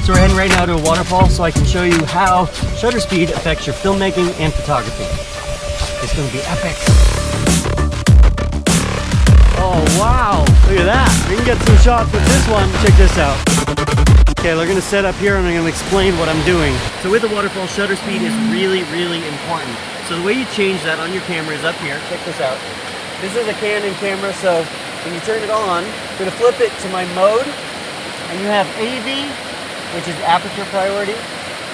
So we're heading right now to a waterfall so I can show you how shutter speed affects your filmmaking and photography. It's gonna be epic. Oh wow, look at that. We can get some shots with this one. Check this out. Okay, we're gonna set up here and I'm gonna explain what I'm doing. So with the waterfall, shutter speed is really, really important. So the way you change that on your camera is up here. Check this out. This is a Canon camera, so when you turn it on, I'm gonna flip it to my mode, and you have AV, which is aperture priority,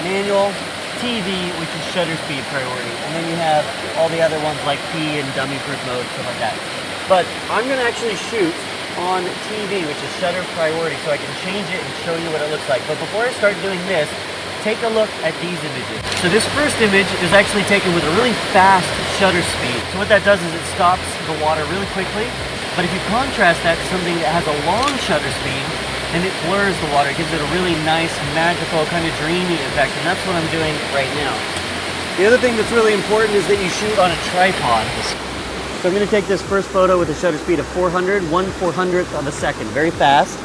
manual, TV, which is shutter speed priority, and then you have all the other ones like P and dummy proof mode, stuff like that. But I'm gonna actually shoot on TV, which is shutter priority, so I can change it and show you what it looks like. But before I start doing this, take a look at these images. So this first image is actually taken with a really fast shutter speed. So what that does is it stops the water really quickly. But if you contrast that to something that has a long shutter speed, and it blurs the water, it gives it a really nice, magical, kind of dreamy effect, and that's what I'm doing right now. The other thing that's really important is that you shoot on a tripod. So I'm going to take this first photo with a shutter speed of 400, 1/400th of a second, very fast.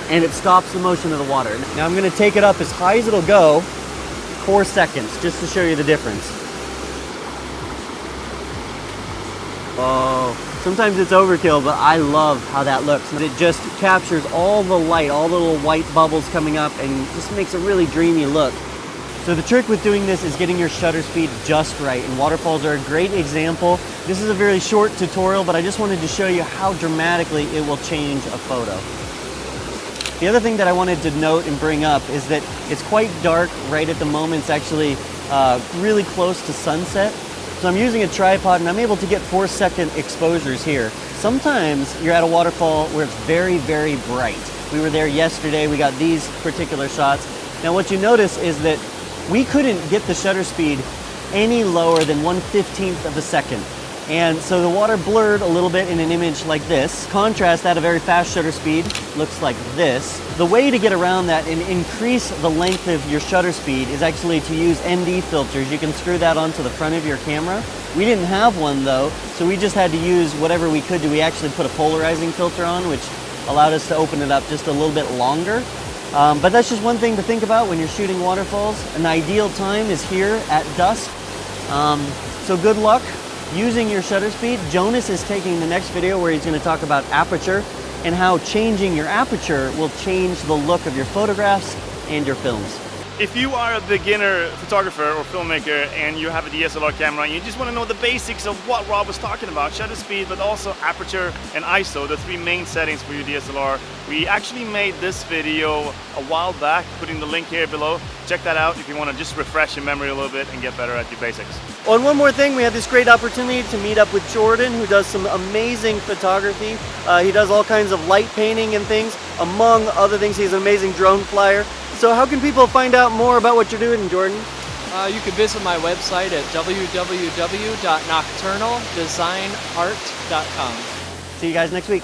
And it stops the motion of the water. Now I'm going to take it up as high as it'll go, 4 seconds, just to show you the difference. Oh, sometimes it's overkill, but I love how that looks. And it just captures all the light, all the little white bubbles coming up, and just makes a really dreamy look. So the trick with doing this is getting your shutter speed just right, and waterfalls are a great example. This is a very short tutorial, but I just wanted to show you how dramatically it will change a photo. The other thing that I wanted to note and bring up is that it's quite dark right at the moment. It's actually really close to sunset. So I'm using a tripod and I'm able to get 4-second exposures here. Sometimes you're at a waterfall where it's very, very bright. We were there yesterday, we got these particular shots. Now what you notice is that we couldn't get the shutter speed any lower than 1/15th of a second. And so the water blurred a little bit in an image like this. Contrast at a very fast shutter speed, looks like this. The way to get around that and increase the length of your shutter speed is actually to use ND filters. You can screw that onto the front of your camera. We didn't have one though, so we just had to use whatever we could do. We actually put a polarizing filter on, which allowed us to open it up just a little bit longer. But that's just one thing to think about when you're shooting waterfalls. An ideal time is here at dusk. So good luck using your shutter speed. Jonas is taking the next video where he's going to talk about aperture and how changing your aperture will change the look of your photographs and your films. If you are a beginner photographer or filmmaker and you have a DSLR camera and you just want to know the basics of what Rob was talking about, shutter speed, but also aperture and ISO, the 3 main settings for your DSLR, we actually made this video a while back, putting the link here below. Check that out if you want to just refresh your memory a little bit and get better at your basics. Oh, and one more thing, we had this great opportunity to meet up with Jordan, who does some amazing photography. He does all kinds of light painting and things. Among other things, he's an amazing drone flyer. So how can people find out more about what you're doing, Jordan? You can visit my website at www.nocturnaldesignart.com. See you guys next week.